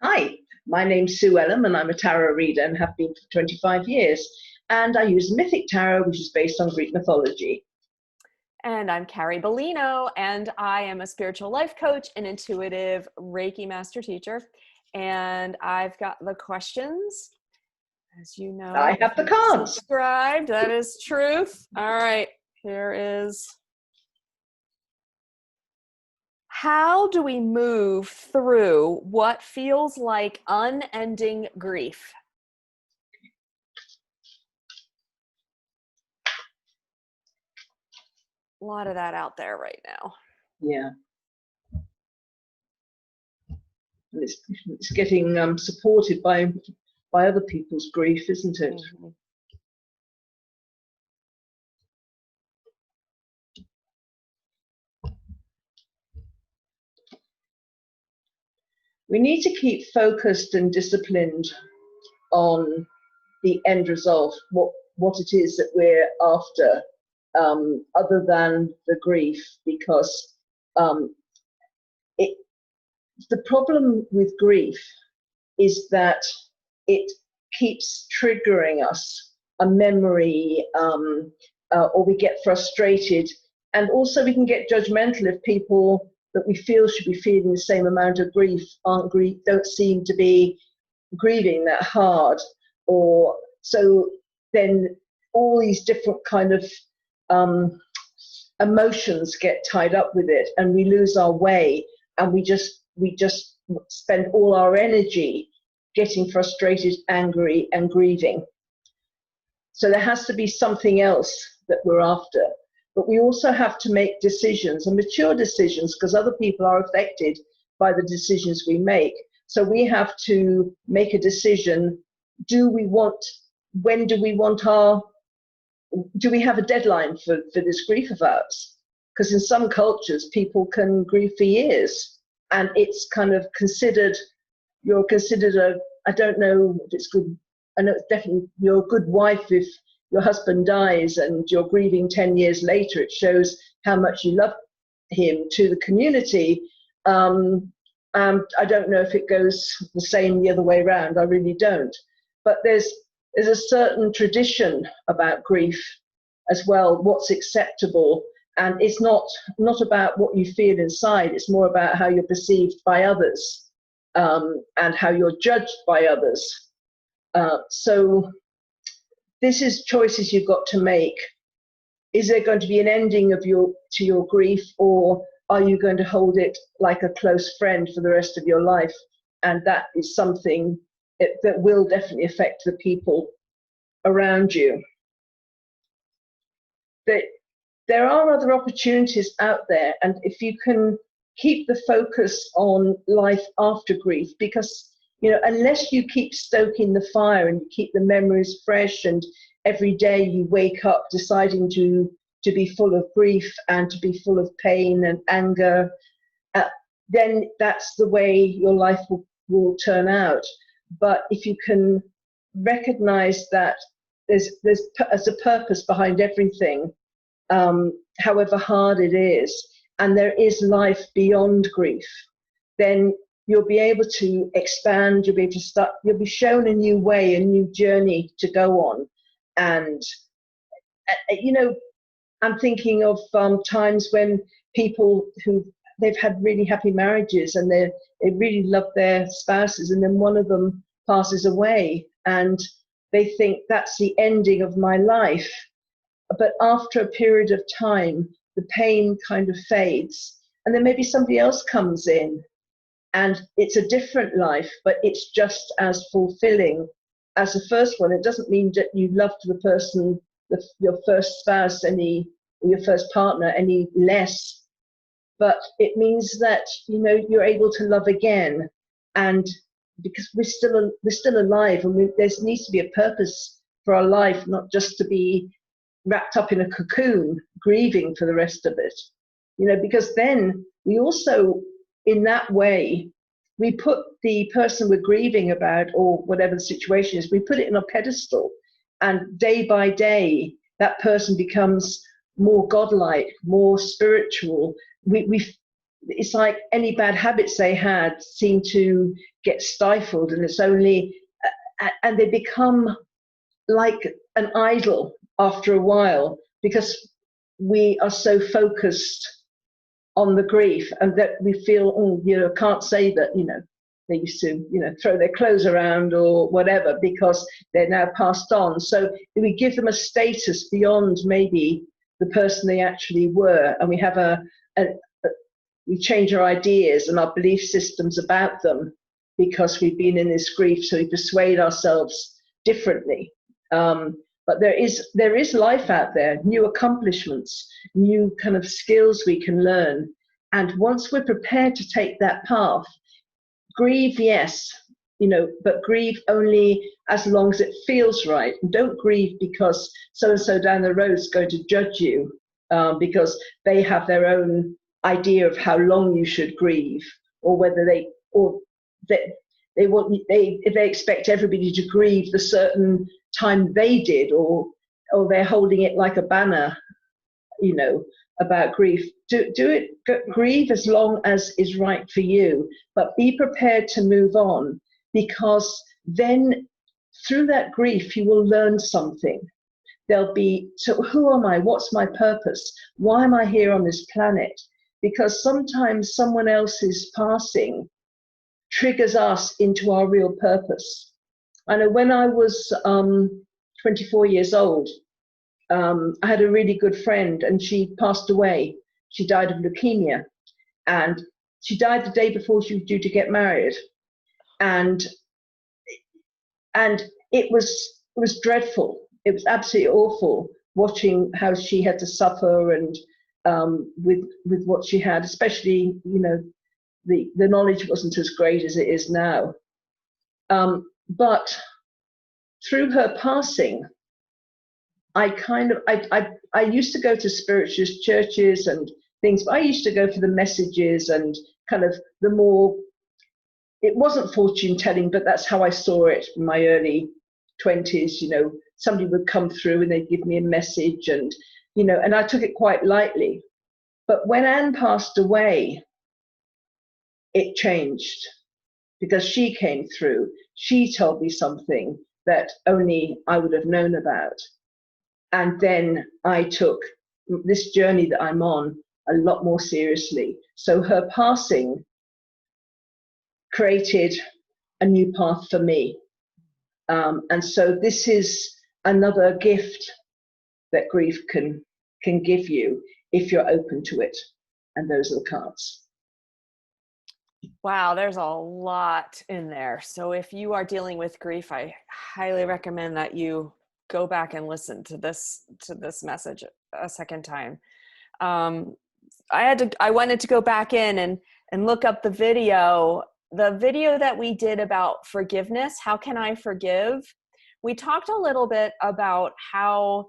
Hi, my name's Sue Ellam and I'm a tarot reader and have been for 25 years. And I use Mythic Tarot, which is based on Greek mythology. And I'm Carrie Beleno, and I am a spiritual life coach and intuitive Reiki master teacher. And I've got the questions. As you know, I have the cards. Subscribed. That is truth. All right, here is. How do we move through what feels like unending grief? A lot of that out there right now. Yeah. And it's getting supported by other people's grief, isn't it? Mm-hmm. We need to keep focused and disciplined on the end result, what it is that we're after, other than the grief, because the problem with grief is that it keeps triggering us a memory, or we get frustrated, and also we can get judgmental if people that we feel should be feeling the same amount of grief don't seem to be grieving that hard, or so then all these different kind of emotions get tied up with it, and we lose our way, and we just spend all our energy getting frustrated, angry, and grieving. So there has to be something else that we're after. But we also have to make decisions, and mature decisions, because other people are affected by the decisions we make. So we have to make a decision. Do we have a deadline for this grief of ours? Because in some cultures, people can grieve for years, and it's kind of considered, I don't know if it's good, I know it's definitely, you're a good wife if your husband dies and you're grieving 10 years later. It shows how much you love him to the community. And I don't know if it goes the same the other way around. I really don't. But there's a certain tradition about grief as well, what's acceptable. And it's not about what you feel inside. It's more about how you're perceived by others, and how you're judged by others. So this is choices you've got to make. Is there going to be an ending to your grief, or are you going to hold it like a close friend for the rest of your life? And that is something that will definitely affect the people around you. There are other opportunities out there, and if you can keep the focus on life after grief, because unless you keep stoking the fire and you keep the memories fresh, and every day you wake up deciding to be full of grief and to be full of pain and anger, then that's the way your life will turn out. But if you can recognize that there's a purpose behind everything, however hard it is, and there is life beyond grief, then you'll be able to expand, you'll be shown a new way, a new journey to go on. And, I'm thinking of times when people they've had really happy marriages and they really love their spouses, and then one of them passes away and they think that's the ending of my life. But after a period of time, the pain kind of fades, and then maybe somebody else comes in, and it's a different life, but it's just as fulfilling as the first one. It doesn't mean that you loved the person, your first spouse, or your first partner any less, but it means that you're able to love again, and because we're still alive, and there needs to be a purpose for our life, not just to be wrapped up in a cocoon, grieving for the rest of it. Because then we also, in that way, we put the person we're grieving about, or whatever the situation is, we put it in a pedestal, and day by day, that person becomes more godlike, more spiritual. it's like any bad habits they had seem to get stifled, and it's only, and they become like an idol after a while, because we are so focused on the grief, and that we feel, oh, can't say that, they used to, throw their clothes around or whatever, because they're now passed on. So we give them a status beyond maybe the person they actually were, and we have we change our ideas and our belief systems about them because we've been in this grief, so we persuade ourselves differently. But there is life out there, new accomplishments, new kind of skills we can learn. And once we're prepared to take that path, grieve, yes, but grieve only as long as it feels right. And don't grieve because so-and-so down the road is going to judge you, because they have their own idea of how long you should grieve, or whether they expect everybody to grieve the certain time they did, or they're holding it like a banner, about grief. Grieve as long as is right for you, but be prepared to move on, because then through that grief you will learn something. There'll be, so who am I? What's my purpose? Why am I here on this planet? Because sometimes someone else's passing triggers us into our real purpose. I know when I was 24 years old, I had a really good friend, and she passed away. She died of leukemia, and she died the day before she was due to get married. And it was dreadful. It was absolutely awful watching how she had to suffer, and with what she had, especially, the knowledge wasn't as great as it is now. But through her passing, I used to go to spiritualist churches and things, but I used to go for the messages and kind of the more, it wasn't fortune telling, but that's how I saw it in my early 20s. Somebody would come through and they'd give me a message, and, and I took it quite lightly. But when Anne passed away, it changed, because she came through. She told me something that only I would have known about. And then I took this journey that I'm on a lot more seriously. So her passing created a new path for me. And so this is another gift that grief can give you if you're open to it. And those are the cards. Wow, there's a lot in there. So if you are dealing with grief, I highly recommend that you go back and listen to this message a second time. I wanted to go back in and look up the video that we did about forgiveness. How can I forgive? We talked a little bit about how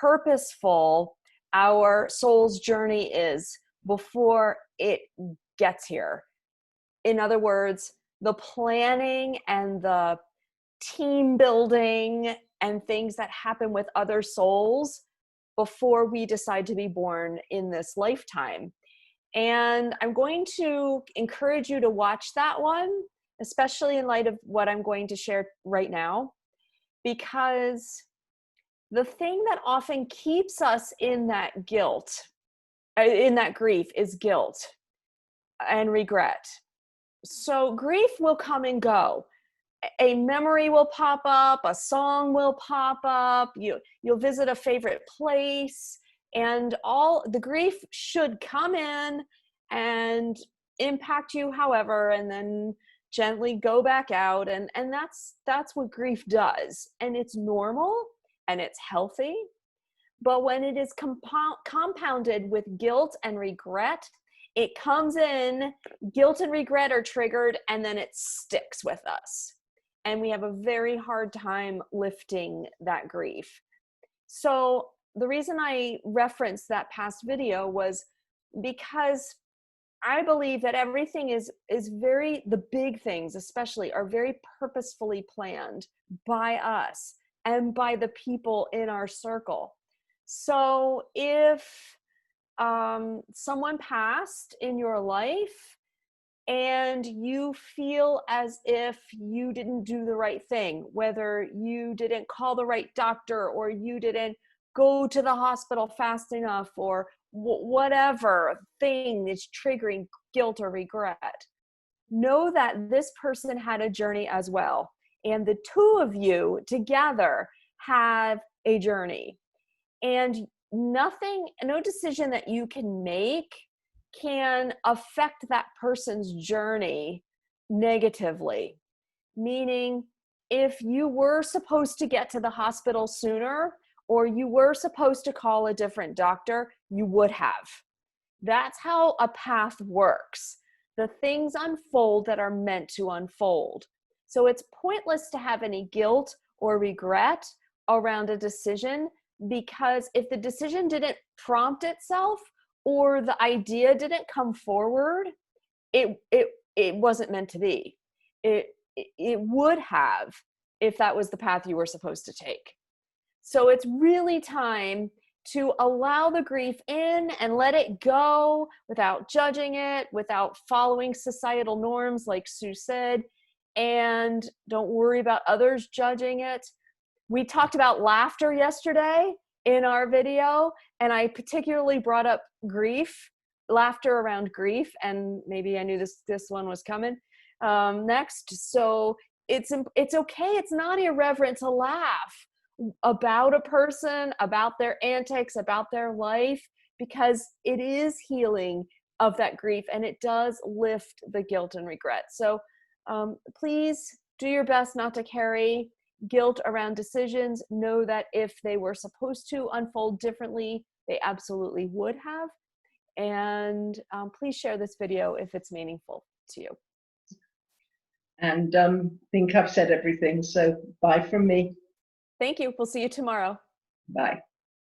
purposeful our soul's journey is before it gets here. In other words, the planning and the team building and things that happen with other souls before we decide to be born in this lifetime. And I'm going to encourage you to watch that one, especially in light of what I'm going to share right now, because the thing that often keeps us in that guilt, in that grief, is guilt and regret. So grief will come and go. A memory will pop up, a song will pop up, you'll visit a favorite place, and all the grief should come in and impact you however, and then gently go back out, and that's what grief does. And it's normal and it's healthy. But when it is compounded with guilt and regret, it comes in, guilt and regret are triggered, and then it sticks with us. And we have a very hard time lifting that grief. So the reason I referenced that past video was because I believe that everything is the big things especially are very purposefully planned by us and by the people in our circle. So if someone passed in your life and you feel as if you didn't do the right thing, whether you didn't call the right doctor or you didn't go to the hospital fast enough, or whatever thing is triggering guilt or regret. Know that this person had a journey as well. And the two of you together have a journey. And nothing, no decision that you can make can affect that person's journey negatively. Meaning, if you were supposed to get to the hospital sooner, or you were supposed to call a different doctor, you would have. That's how a path works. The things unfold that are meant to unfold. So it's pointless to have any guilt or regret around a decision, because if the decision didn't prompt itself or the idea didn't come forward, it wasn't meant to be. It would have if that was the path you were supposed to take. So it's really time to allow the grief in and let it go without judging it, without following societal norms like Sue said, and don't worry about others judging it. We talked about laughter yesterday in our video, and I particularly brought up grief, laughter around grief, and maybe I knew this one was coming next. So it's okay. It's not irreverent to laugh about a person, about their antics, about their life, because it is healing of that grief and it does lift the guilt and regret. So please do your best not to carry guilt around decisions. Know that if they were supposed to unfold differently, they absolutely would have. And please share this video if it's meaningful to you. And I think I've said everything. So bye from me. Thank you. We'll see you tomorrow. Bye.